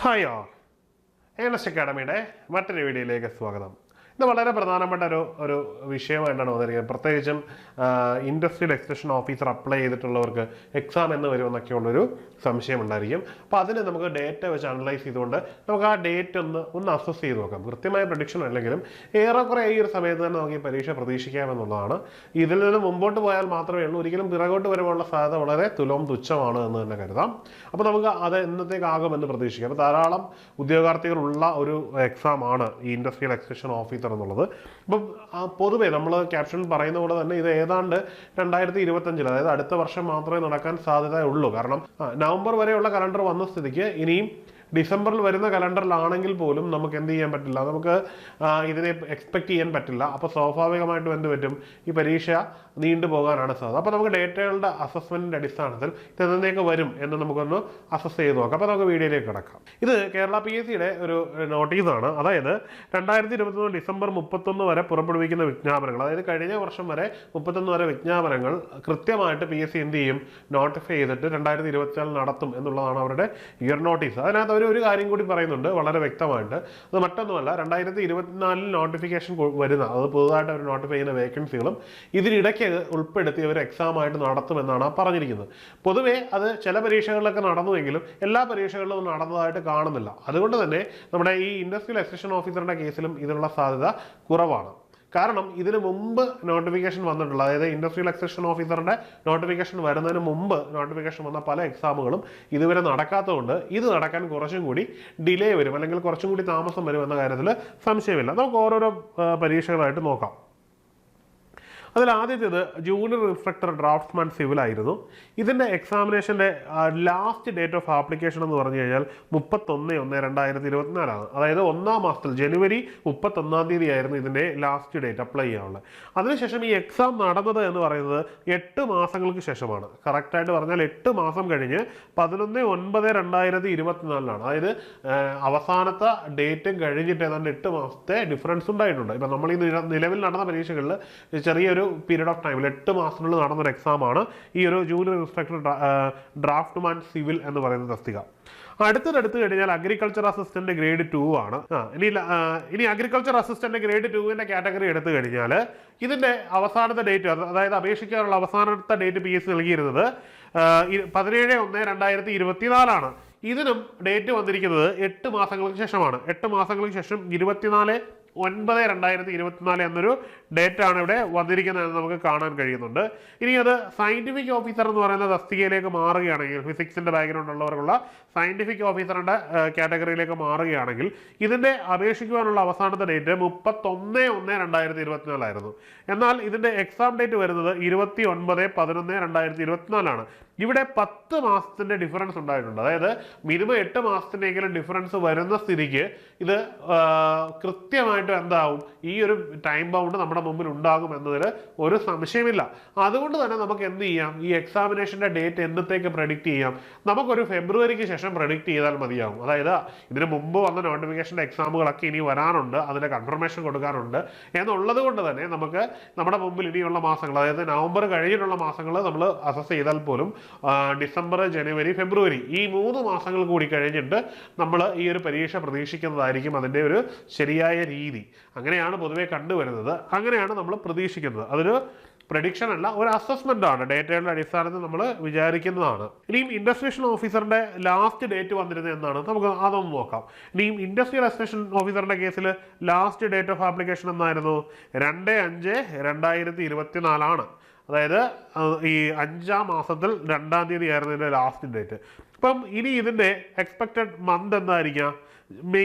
Hi all Ernest അക്കാഡമിയുടെ മറ്റൊരു വീഡിയോയിലേക്ക് സ്വാഗതം. ഇത് വളരെ പ്രധാനപ്പെട്ട ഒരു വിഷയമായിട്ടാണ് വന്നിരിക്കുന്നത്. പ്രത്യേകിച്ചും ഇൻഡസ്ട്രിയൽ എക്സ്റ്റൻഷൻ ഓഫീസർ അപ്ലൈ ചെയ്തിട്ടുള്ളവർക്ക് എക്സാം എന്ന് വരുമെന്നൊക്കെയുള്ളൊരു സംശയം ഉണ്ടായിരിക്കും. അപ്പോൾ അതിന് നമുക്ക് ഡേറ്റ വെച്ച് അനലൈസ് ചെയ്തുകൊണ്ട് നമുക്ക് ആ ഡേറ്റ് ഒന്ന് അസസ് ചെയ്ത് നോക്കാം. കൃത്യമായ പ്രഡിക്ഷൻ അല്ലെങ്കിലും ഏറെക്കുറെ ഈ ഒരു സമയത്ത് തന്നെ നമുക്ക് ഈ പരീക്ഷ പ്രതീക്ഷിക്കാമെന്നുള്ളതാണ്. ഇതിൽ നിന്ന് മുമ്പോട്ട് പോയാൽ മാത്രമേ ഉള്ളൂ, ഒരിക്കലും പിറകോട്ട് വരുവാനുള്ള സാധ്യത വളരെ തുച്ഛമാണ് എന്ന് തന്നെ കരുതാം. അപ്പോൾ നമുക്ക് അത് എന്നത്തേക്കാകുമെന്ന് പ്രതീക്ഷിക്കാം. അപ്പോൾ ധാരാളം ഉദ്യോഗാർത്ഥികളുള്ള ഒരു എക്സാമാണ് ഈ ഇൻഡസ്ട്രിയൽ എക്സ്റ്റൻഷൻ ഓഫീസർ എന്നുള്ളത്. അപ്പം പൊതുവേ നമ്മൾ ക്യാപ്ഷനിൽ പറയുന്ന പോലെ തന്നെ ഇത് ഏതാണ്ട് 2025, അതായത് അടുത്ത വർഷം മാത്രമേ നടക്കാൻ സാധ്യതയുള്ളൂ. കാരണം നവംബർ വരെയുള്ള കലണ്ടർ വന്ന സ്ഥിതിക്ക് ഇനിയും ഡിസംബറിൽ വരുന്ന കലണ്ടറിലാണെങ്കിൽ പോലും നമുക്ക് എന്ത് ചെയ്യാൻ പറ്റില്ല, നമുക്ക് ഇതിനെ എക്സ്പെക്ട് ചെയ്യാൻ പറ്റില്ല. അപ്പോൾ സ്വാഭാവികമായിട്ടും എന്ത് പറ്റും, ഈ പരീക്ഷ നീണ്ടു പോകാനാണ് സാധ്യത. അപ്പോൾ നമുക്ക് ഡേറ്റകളുടെ അസസ്മെന്റിന്റെ അടിസ്ഥാനത്തിൽ ഇത് എന്നേക്ക് വരും എന്ന് നമുക്കൊന്ന് അസസ് ചെയ്ത് നോക്കാം. അപ്പോൾ നമുക്ക് വീഡിയോയിലേക്ക് കിടക്കാം. ഇത് കേരള PSCയുടെ ഒരു നോട്ടീസാണ്. അതായത് 2023 ഡിസംബർ 31 വരെ പുറപ്പെടുവിക്കുന്ന വിജ്ഞാപനങ്ങൾ, അതായത് കഴിഞ്ഞ വർഷം വരെ 31 വരെ വിജ്ഞാപനങ്ങൾ കൃത്യമായിട്ട് PSC എന്ത് ചെയ്യും, നോട്ടിഫൈ ചെയ്തിട്ട് 2024 നടത്തും എന്നുള്ളതാണ് അവരുടെ ഇയർ നോട്ടീസ്. അതിനകത്ത് അവർ ഒരു കാര്യം കൂടി പറയുന്നുണ്ട് വളരെ വ്യക്തമായിട്ട്. അത് മറ്റൊന്നുമല്ല, 2024 നോട്ടിഫിക്കേഷൻ വരുന്ന, അത് പുതുതായിട്ട് അവർ നോട്ടിഫൈ ചെയ്യുന്ന വേക്കൻസികളും ഇതിനിടയ്ക്ക് ഉൾപ്പെടുത്തി അവർ എക്സാം ആയിട്ട് നടത്തുമെന്നാണ് പറഞ്ഞിരിക്കുന്നത്. പൊതുവേ അത് ചില പരീക്ഷകളിലൊക്കെ നടന്നുവെങ്കിലും എല്ലാ പരീക്ഷകളിലും നടന്നതായിട്ട് കാണുന്നില്ല. അതുകൊണ്ട് തന്നെ നമ്മുടെ ഈ ഇൻഡസ്ട്രിയൽ എക്സ്റ്റൻഷൻ ഓഫീസറുടെ കേസിലും ഇതിനുള്ള സാധ്യത കുറവാണ്. കാരണം ഇതിന് മുമ്പ് നോട്ടിഫിക്കേഷൻ വന്നിട്ടുള്ള, അതായത് ഇൻഡസ്ട്രിയൽ എക്സ്റ്റൻഷൻ ഓഫീസറിന്റെ നോട്ടിഫിക്കേഷൻ വരുന്നതിന് മുമ്പ് നോട്ടിഫിക്കേഷൻ വന്ന പല എക്സാമുകളും ഇതുവരെ നടക്കാത്തതുകൊണ്ട് ഇത് നടക്കാൻ കുറച്ചും കൂടി ഡിലേ വരും, അല്ലെങ്കിൽ കുറച്ചും കൂടി താമസം വരും എന്ന കാര്യത്തിൽ സംശയമില്ല. നമുക്ക് ഓരോരോ പരീക്ഷകളായിട്ട് നോക്കാം. അതിൽ ആദ്യത്തേത് ജൂനിയർ ഇൻസ്ട്രക്ടർ ഡ്രാഫ്റ്റ്സ്മാൻ സിവിൽ ആയിരുന്നു. ഇതിൻ്റെ എക്സാമിനേഷൻ്റെ ലാസ്റ്റ് ഡേറ്റ് ഓഫ് ആപ്ലിക്കേഷൻ എന്ന് പറഞ്ഞു കഴിഞ്ഞാൽ 31/1/2024 അതായത് 1-ാം മാസത്തിൽ ജനുവരി 31-ാം തീയതി ആയിരുന്നു ഇതിൻ്റെ ലാസ്റ്റ് ഡേറ്റ് അപ്ലൈ ചെയ്യാനുള്ളത്. അതിനുശേഷം ഈ എക്സാം നടന്നത് എന്ന് പറയുന്നത് 8 മാസങ്ങൾക്ക് ശേഷമാണ്. കറക്റ്റായിട്ട് പറഞ്ഞാൽ 8 മാസം കഴിഞ്ഞ് 11/9/2024 അതായത് അവസാനത്തെ ഡേറ്റും കഴിഞ്ഞിട്ട് ഏതാണ്ട് 8 മാസത്തെ ഡിഫറൻസ് ഉണ്ടായിട്ടുണ്ട്. ഇപ്പം നമ്മൾ ഈ നിലവിൽ നടന്ന പരീക്ഷകളിൽ ചെറിയൊരു പീരീഡ് ഓഫ് ടൈമിൽ 8 മാസത്തിനുള്ളിൽ നടന്നൊരു എക്സാമാണ് ഈ ഒരു ജൂനിയർ ഇൻസ്പെക്ടർ ഡ്രാഫ്റ്റ്മാൻ സിവിൽ എന്ന് പറയുന്ന തസ്തിക. അടുത്തതെടുത്ത് കഴിഞ്ഞാൽ അഗ്രികൾച്ചർ അസിസ്റ്റന്റ് ഗ്രേഡ് 2 ആണ്. ഇനി അഗ്രികൾച്ചർ അസിസ്റ്റന്റ് ഗ്രേഡ് 2 കാറ്റഗറി എടുത്തു കഴിഞ്ഞാൽ ഇതിന്റെ അവസാനത്തെ ഡേറ്റ്, അതായത് അപേക്ഷിക്കാനുള്ള അവസാനത്തെ ഡേറ്റ് PSC നൽകിയിരുന്നത് 17/1/2024 ഇതിനും ഡേറ്റ് വന്നിരിക്കുന്നത് 8 മാസങ്ങൾക്ക് ശേഷമാണ്. 8 മാസങ്ങൾക്ക് ശേഷം 24/9/2024 എന്നൊരു ഡേറ്റ് ആണ് ഇവിടെ വന്നിരിക്കുന്നതെന്ന് നമുക്ക് കാണാൻ കഴിയുന്നുണ്ട്. ഇനി അത് സയന്റിഫിക് ഓഫീസർ എന്ന് പറയുന്ന തസ്തികയിലേക്ക് മാറുകയാണെങ്കിൽ, ഫിസിക്സിന്റെ ബാക്ക്ഗ്രൗണ്ട് ഉള്ളവർക്കുള്ള സയന്റിഫിക് ഓഫീസറിന്റെ കാറ്റഗറിയിലേക്ക് മാറുകയാണെങ്കിൽ ഇതിന്റെ അപേക്ഷിക്കുവാനുള്ള അവസാനത്തെ ഡേറ്റ് 31/1/2024 ആയിരുന്നു. എന്നാൽ ഇതിന്റെ എക്സാം ഡേറ്റ് വരുന്നത് 29/11/2024 ഇവിടെ 10 മാസത്തിന്റെ ഡിഫറൻസ് ഉണ്ടായിട്ടുണ്ട്. അതായത് മിനിമം 8 മാസത്തിനെങ്കിലും ഡിഫറൻസ് വരുന്ന സ്ഥിതിക്ക് ഇത് കൃത്യമായിട്ടും എന്താവും, ഈ ഒരു ടൈം ബൗണ്ട് നമ്മുടെ മുമ്പിൽ ഉണ്ടാകും എന്നതിൽ ഒരു സംശയമില്ല. അതുകൊണ്ട് തന്നെ നമുക്ക് എന്ത് ചെയ്യാം, ഈ എക്സാമിനേഷന്റെ ഡേറ്റ് എന്നത്തേക്ക് പ്രഡിക്റ്റ് ചെയ്യാം, നമുക്കൊരു ഫെബ്രുവരിക്ക് ശേഷം പ്രഡിക്റ്റ് ചെയ്താൽ മതിയാവും. അതായത് ഇതിന് മുമ്പ് വന്ന നോട്ടിഫിക്കേഷൻ്റെ എക്സാമുകളൊക്കെ ഇനി വരാനുണ്ട്, അതിൻ്റെ കൺഫർമേഷൻ കൊടുക്കാനുണ്ട് എന്നുള്ളത് കൊണ്ട് തന്നെ നമുക്ക് നമ്മുടെ മുമ്പിൽ ഇനിയുള്ള മാസങ്ങൾ, അതായത് നവംബർ കഴിഞ്ഞിട്ടുള്ള മാസങ്ങൾ നമ്മൾ അസസ് ചെയ്താൽ പോലും ഡിസംബർ, ജനുവരി, ഫെബ്രുവരി ഈ 3 മാസങ്ങൾ കൂടി കഴിഞ്ഞിട്ട് നമ്മൾ ഈ ഒരു പരീക്ഷ പ്രതീക്ഷിക്കുന്നതായിരിക്കും അതിൻ്റെ ഒരു ശരിയായ രീതി. അങ്ങനെയാണ് പൊതുവെ കണ്ടുവരുന്നത്, അങ്ങനെയാണ് നമ്മൾ പ്രതീക്ഷിക്കുന്നത്. അതൊരു പ്രഡിക്ഷൻ അല്ല, ഒരു അസസ്മെന്റ് ആണ്, ഡേറ്റയുടെ അടിസ്ഥാനത്തിൽ നമ്മൾ വിചാരിക്കുന്നതാണ്. ഇനിയും ഇൻഡസ്ട്രിയൽ ഓഫീസറിന്റെ ലാസ്റ്റ് ഡേറ്റ് വന്നിരുന്നത് എന്നാണ്, നമുക്ക് അതൊന്ന് നോക്കാം. ഇനിയും ഇൻഡസ്ട്രിയൽ എക്സ്റ്റൻഷൻ ഓഫീസറിന്റെ കേസിൽ ലാസ്റ്റ് ഡേറ്റ് ഓഫ് ആപ്ലിക്കേഷൻ എന്നായിരുന്നു 2/5/2024 ആണ്. അതായത് ഈ 5-ാം മാസത്തിൽ 2-ാം തീയതി ആയിരുന്നു ഇതിൻ്റെ ലാസ്റ്റ് ഡേറ്റ്. അപ്പം ഇനി ഇതിൻ്റെ എക്സ്പെക്റ്റഡ് മന്ത് എന്തായിരിക്കാം,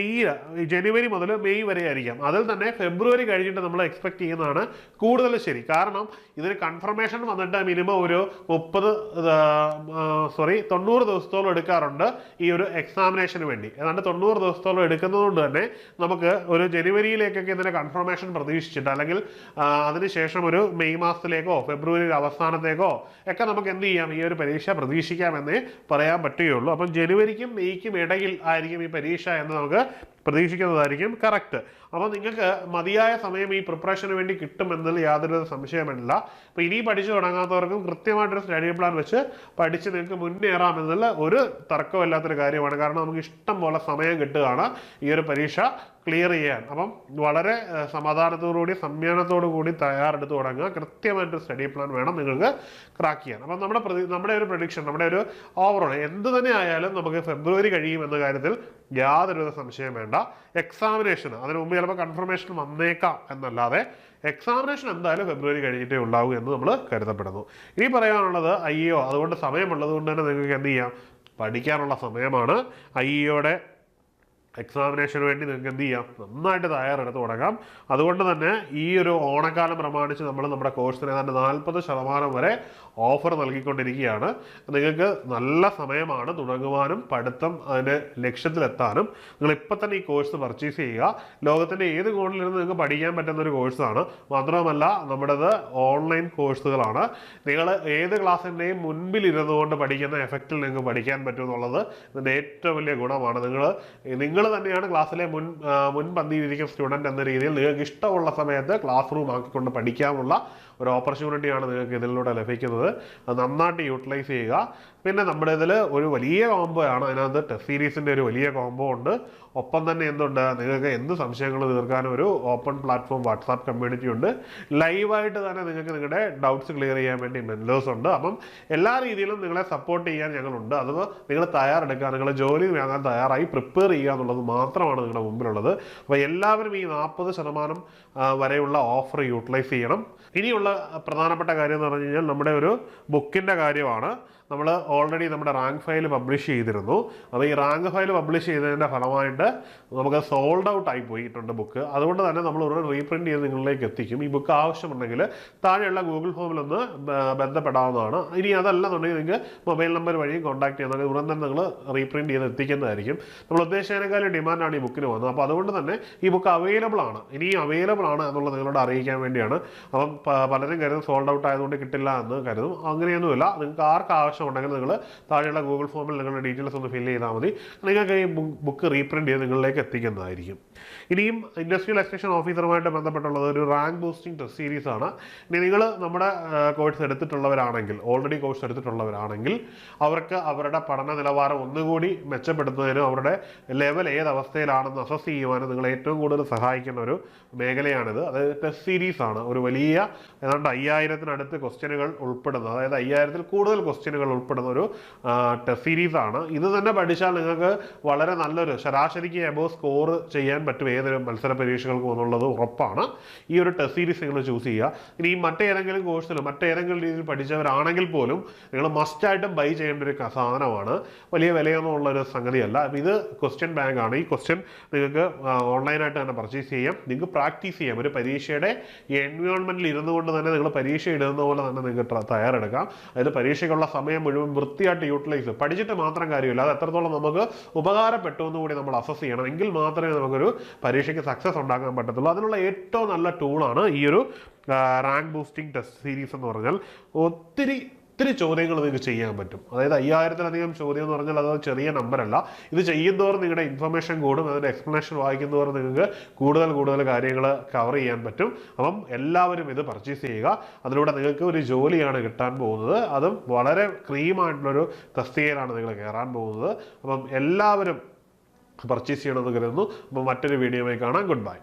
ജനുവരി മുതൽ മെയ് വരെ ആയിരിക്കാം. അതിൽ തന്നെ ഫെബ്രുവരി കഴിഞ്ഞിട്ട് നമ്മൾ എക്സ്പെക്ട് ചെയ്യുന്നതാണ് കൂടുതൽ ശരി. കാരണം ഇതിന് കൺഫർമേഷൻ വന്നിട്ട് മിനിമം ഒരു 90 ദിവസത്തോളം എടുക്കാറുണ്ട് ഈ ഒരു എക്സാമിനേഷന് വേണ്ടി. ഏതാണ്ട് 90 ദിവസത്തോളം എടുക്കുന്നതുകൊണ്ട് തന്നെ നമുക്ക് ഒരു ജനുവരിയിലേക്കൊക്കെ ഇതിൻ്റെ കൺഫർമേഷൻ പ്രതീക്ഷിച്ചിട്ട്, അല്ലെങ്കിൽ അതിനുശേഷം ഒരു മെയ് മാസത്തിലേക്കോ ഫെബ്രുവരി അവസാനത്തേക്കോ ഒക്കെ നമുക്ക് എന്ത് ചെയ്യാം, ഈ ഒരു പരീക്ഷ പ്രതീക്ഷിക്കാമെന്നേ പറയാൻ പറ്റുകയുള്ളൂ. അപ്പം ജനുവരിക്കും മെയ്ക്കും ഇടയിൽ ആയിരിക്കും ഈ പരീക്ഷ എന്ന് നമുക്ക് പ്രതീക്ഷിക്കുന്നതായിരിക്കും കറക്റ്റ്. അപ്പോൾ നിങ്ങൾക്ക് മതിയായ സമയം ഈ പ്രിപ്പറേഷന് വേണ്ടി കിട്ടുമെന്നതിൽ യാതൊരു സംശയമില്ല. അപ്പോൾ ഇനി പഠിച്ചു തുടങ്ങാത്തവർക്കും കൃത്യമായിട്ടൊരു സ്റ്റഡി പ്ലാൻ വെച്ച് പഠിച്ച് നിങ്ങൾക്ക് മുന്നേറാമെന്നുള്ള ഒരു തർക്കമില്ലാത്തൊരു കാര്യമാണ്. കാരണം നമുക്ക് ഇഷ്ടം പോലെ സമയം കിട്ടുകയാണ് ഈ ഒരു പരീക്ഷ ക്ലിയർ ചെയ്യാൻ. അപ്പം വളരെ സമാധാനത്തോടുകൂടി സംയമനത്തോടു കൂടി തയ്യാറെടുത്ത് തുടങ്ങുക. കൃത്യമായിട്ടൊരു സ്റ്റഡി പ്ലാൻ വേണം നിങ്ങൾക്ക് ക്രാക്ക് ചെയ്യാൻ. അപ്പം നമ്മുടെ ഒരു പ്രഡിക്ഷൻ, നമ്മുടെ ഒരു ഓവറോൾ എന്ത് തന്നെ ആയാലും നമുക്ക് ഫെബ്രുവരി കഴിയുമെന്ന കാര്യത്തിൽ യാതൊരുവിധ സംശയം വേണ്ട. എക്സാമിനേഷൻ അതിന് മുമ്പ് ചിലപ്പോൾ കൺഫർമേഷൻ വന്നേക്കാം എന്നല്ലാതെ എക്സാമിനേഷൻ എന്തായാലും ഫെബ്രുവരി കഴിഞ്ഞിട്ടേ ഉണ്ടാവൂ എന്ന് നമ്മൾ കരുതപ്പെടുന്നു. ഇനി പറയാനുള്ളത് അയ്യോ അതുകൊണ്ട് സമയമുള്ളത് കൊണ്ട് തന്നെ നിങ്ങൾക്ക് എന്ത് ചെയ്യാം, പഠിക്കാനുള്ള സമയമാണ്. അയ്യോടെ എക്സാമിനേഷന് വേണ്ടി നിങ്ങൾക്ക് എന്ത് ചെയ്യാം, നന്നായിട്ട് തയ്യാറെടുത്ത് തുടങ്ങാം. അതുകൊണ്ട് തന്നെ ഈ ഒരു ഓണക്കാലം പ്രമാണിച്ച് നമ്മൾ നമ്മുടെ കോഴ്സിന് ഏതാണ്ട് 40% വരെ ഓഫർ നൽകിക്കൊണ്ടിരിക്കുകയാണ്. നിങ്ങൾക്ക് നല്ല സമയമാണ് തുടങ്ങുവാനും പഠിത്തം അതിൻ്റെ ലക്ഷ്യത്തിലെത്താനും. നിങ്ങൾ ഇപ്പം തന്നെ ഈ കോഴ്സ് പർച്ചേസ് ചെയ്യുക. ലോകത്തിൻ്റെ ഏത് കോണിലിരുന്ന് നിങ്ങൾക്ക് പഠിക്കാൻ പറ്റുന്ന ഒരു കോഴ്സാണ്. മാത്രമല്ല നമ്മുടേത് ഓൺലൈൻ കോഴ്സുകളാണ്. നിങ്ങൾ ഏത് ക്ലാസ്സിൻ്റെയും മുൻപിൽ ഇരുന്നുകൊണ്ട് പഠിക്കുന്ന എഫക്റ്റിൽ നിങ്ങൾക്ക് പഠിക്കാൻ പറ്റും എന്നുള്ളത് ഇതിൻ്റെ ഏറ്റവും വലിയ ഗുണമാണ്. നിങ്ങൾ തന്നെയാണ് ക്ലാസ്സിലെ മുൻപന്തിയിലിരിക്കുന്ന സ്റ്റുഡൻറ് എന്ന രീതിയിൽ നിങ്ങൾക്ക് ഇഷ്ടമുള്ള സമയത്ത് ക്ലാസ് റൂം ആക്കിക്കൊണ്ട് പഠിക്കാനുള്ള ഒരു ഓപ്പർച്യൂണിറ്റിയാണ് നിങ്ങൾക്ക് ഇതിലൂടെ ലഭിക്കുന്നത്. അത് നന്നായിട്ട് യൂട്ടിലൈസ് ചെയ്യുക. പിന്നെ നമ്മുടെ ഇതിൽ ഒരു വലിയ കോംബോ ആണ്. അതിനകത്ത് ടെസ്റ്റ് സീരീസിൻ്റെ ഒരു വലിയ കോംബോ ഉണ്ട്. ഒപ്പം തന്നെ എന്തുണ്ട്, നിങ്ങൾക്ക് എന്ത് സംശയങ്ങൾ തീർക്കാനും ഒരു ഓപ്പൺ പ്ലാറ്റ്ഫോം വാട്സാപ്പ് കമ്മ്യൂണിറ്റി ഉണ്ട്. ലൈവായിട്ട് തന്നെ നിങ്ങൾക്ക് നിങ്ങളുടെ ഡൗട്ട്സ് ക്ലിയർ ചെയ്യാൻ വേണ്ടി മെൻറ്റേഴ്സ് ഉണ്ട്. അപ്പം എല്ലാ രീതിയിലും നിങ്ങളെ സപ്പോർട്ട് ചെയ്യാൻ ഞങ്ങളുണ്ട്. അത് നിങ്ങൾ തയ്യാറെടുക്കുക, നിങ്ങൾ ജോലി വാങ്ങാൻ തയ്യാറായി പ്രിപ്പയർ ചെയ്യുക എന്നുള്ളത് മാത്രമാണ് നിങ്ങളുടെ മുമ്പിലുള്ളത്. അപ്പോൾ എല്ലാവരും ഈ 40% വരെയുള്ള ഓഫർ യൂട്ടിലൈസ് ചെയ്യണം. ഇനിയുള്ള പ്രധാനപ്പെട്ട കാര്യം എന്ന് പറഞ്ഞു കഴിഞ്ഞാൽ നമ്മുടെ ഒരു ബുക്കിൻ്റെ കാര്യമാണ്. നമ്മൾ ഓൾറെഡി നമ്മുടെ റാങ്ക് ഫയൽ പബ്ലിഷ് ചെയ്തിരുന്നു. അപ്പോൾ ഈ റാങ്ക് ഫയൽ പബ്ലിഷ് ചെയ്തതിൻ്റെ ഫലമായിട്ട് നമുക്ക് സോൾഡ് ഔട്ട് ആയി പോയിട്ടുണ്ട് ബുക്ക്. അതുകൊണ്ട് തന്നെ നമ്മൾ ഒരു റീപ്രിൻറ്റ് ചെയ്ത് നിങ്ങളിലേക്ക് എത്തിക്കും. ഈ ബുക്ക് ആവശ്യമുണ്ടെങ്കിൽ താഴെയുള്ള ഗൂഗിൾ ഫോമിലൊന്ന് ബന്ധപ്പെടാവുന്നതാണ്. ഇനി അതല്ലെന്നുണ്ടെങ്കിൽ നിങ്ങൾക്ക് മൊബൈൽ നമ്പർ വഴി കോൺടാക്ട് ചെയ്യുന്നത് ഉടൻ തന്നെ നിങ്ങൾ റീപ്രിൻറ്റ് ചെയ്ത് എത്തിക്കുന്നതായിരിക്കും. നമ്മൾ ഉദ്ദേശിച്ചതിനേക്കാളും ഡിമാൻഡാണ് ഈ ബുക്കിന് വന്നത്. അപ്പോൾ അതുകൊണ്ട് തന്നെ ഈ ബുക്ക് അവൈലബിൾ ആണ്, ഇനി അവൈലബിൾ ആണ് എന്നുള്ളത് നിങ്ങളോട് അറിയിക്കാൻ വേണ്ടിയാണ്. അപ്പം പലരും കരുതും സോൾഡ് ഔട്ട് ആയതുകൊണ്ട് കിട്ടില്ല എന്ന് കരുതും. അങ്ങനെയൊന്നുമില്ല. നിങ്ങൾക്ക് ആർക്ക് ആവശ്യമുണ്ടെങ്കിൽ നിങ്ങൾ താഴെയുള്ള ഗൂഗിൾ ഫോമിൽ നിങ്ങളുടെ ഡീറ്റെയിൽസ് ഒന്ന് ഫില്ല് ചെയ്താൽ മതി. നിങ്ങൾക്ക് ഈ ബുക്ക് റീപ്രിൻറ്റ് ചെയ്ത് നിങ്ങളിലേക്ക് എത്തിക്കുന്നതായിരിക്കും. ഇനിയും ഇൻഡസ്ട്രിയൽ എക്സ്റ്റൻഷൻ ഓഫീസറുമായിട്ട് ബന്ധപ്പെട്ടുള്ളത് ഒരു റാങ്ക് ബൂസ്റ്റിംഗ് ടെസ്റ്റ് സീരീസ് ആണ്. ഇനി നിങ്ങൾ നമ്മുടെ കോഴ്സ് എടുത്തിട്ടുള്ളവരാണെങ്കിൽ, ഓൾറെഡി കോഴ്സ് എടുത്തിട്ടുള്ളവരാണെങ്കിൽ അവർക്ക് അവരുടെ പഠന നിലവാരം ഒന്നുകൂടി മെച്ചപ്പെടുത്തുന്നതിനും അവരുടെ ലെവൽ ഏത് അവസ്ഥയിലാണെന്ന് അസസ് ചെയ്യുവാനും നിങ്ങൾ ഏറ്റവും കൂടുതൽ സഹായിക്കുന്ന ഒരു മേഖലയാണിത്. അത് ടെസ്റ്റ് സീരീസ് ആണ്. ഒരു വലിയ ഏതാണ്ട് 5000-നടുത്ത് ക്വസ്റ്റ്യനുകൾ ഉൾപ്പെടുന്ന, അതായത് 5000-ൽ കൂടുതൽ ക്വസ്റ്റ്യനുകൾ ഉൾപ്പെടുന്ന ഒരു ടെസ്റ്റ് സീരീസ് ആണ്. ഇത് തന്നെ പഠിച്ചാൽ നിങ്ങൾക്ക് വളരെ നല്ലൊരു ശരാശരിക്ക് എബോവ് സ്കോർ ചെയ്യാൻ പറ്റും ഏതൊരു മത്സര പരീക്ഷകൾക്കും എന്നുള്ളത് ഉറപ്പാണ്. ഈ ഒരു ടെസ്റ്റ് സീരീസ് നിങ്ങൾ ചൂസ് ചെയ്യുക. ഇനി മറ്റേതെങ്കിലും കോഴ്സിൽ മറ്റേതെങ്കിലും രീതിയിൽ പഠിച്ചവരാണെങ്കിൽ പോലും നിങ്ങൾ മസ്റ്റായിട്ടും ബൈ ചെയ്യേണ്ട ഒരു സാധനമാണ്. വലിയ വിലയൊന്നും ഉള്ളൊരു സംഗതിയല്ല. ഇത് ക്വസ്റ്റ്യൻ ബാങ്ക് ആണ്. ഈ ക്വസ്റ്റ്യൻ നിങ്ങൾക്ക് ഓൺലൈനായിട്ട് തന്നെ പർച്ചേസ് ചെയ്യാം. നിങ്ങൾക്ക് പ്രാക്ടീസ് ചെയ്യാം. ഒരു പരീക്ഷയുടെ എൻവയോൺമെൻറ്റിൽ ഇരുന്നു കൊണ്ട് തന്നെ നിങ്ങൾ പരീക്ഷ ഇടുന്ന പോലെ തന്നെ നിങ്ങൾക്ക് തയ്യാറെടുക്കാം. അതായത് പരീക്ഷയ്ക്കുള്ള സമയം മുഴുവൻ വൃത്തിയായിട്ട് യൂട്ടിലൈസ്, പഠിച്ചിട്ട് മാത്രം കാര്യമില്ല, അത് എത്രത്തോളം നമുക്ക് ഉപകാരപ്പെട്ടു എന്ന് കൂടി നമ്മൾ അസസ് ചെയ്യണം. എങ്കിൽ മാത്രമേ നമുക്കൊരു പരീക്ഷയ്ക്ക് സക്സസ് ഉണ്ടാക്കാൻ പറ്റത്തുള്ളൂ. അതിനുള്ള ഏറ്റവും നല്ല ടൂളാണ് ഈ ഒരു റാങ്ക് ബൂസ്റ്റിംഗ് ടെസ്റ്റ് സീരീസ് എന്ന് പറഞ്ഞാൽ. ഒത്തിരി ചോദ്യങ്ങൾ നിങ്ങൾക്ക് ചെയ്യാൻ പറ്റും. അതായത് 5000-ലധികം ചോദ്യം എന്ന് പറഞ്ഞാൽ അത് ചെറിയ നമ്പറല്ല. ഇത് ചെയ്യുന്നതോറും നിങ്ങളുടെ ഇൻഫർമേഷൻ കൂടും. അതിൻ്റെ എക്സ്പ്ലനേഷൻ വായിക്കുന്നതോറും നിങ്ങൾക്ക് കൂടുതൽ കാര്യങ്ങൾ കവർ ചെയ്യാൻ പറ്റും. അപ്പം എല്ലാവരും ഇത് പർച്ചേസ് ചെയ്യുക. അതിലൂടെ നിങ്ങൾക്ക് ഒരു ജോലിയാണ് കിട്ടാൻ പോകുന്നത്. അതും വളരെ ക്രീമായിട്ടുള്ളൊരു തസ്തികയിലാണ് നിങ്ങൾ കയറാൻ പോകുന്നത്. അപ്പം എല്ലാവരും പർച്ചേസ് ചെയ്യണമെന്ന് കരുതുന്നു. അപ്പം മറ്റൊരു വീഡിയോയുമായി കാണാം. Good bye.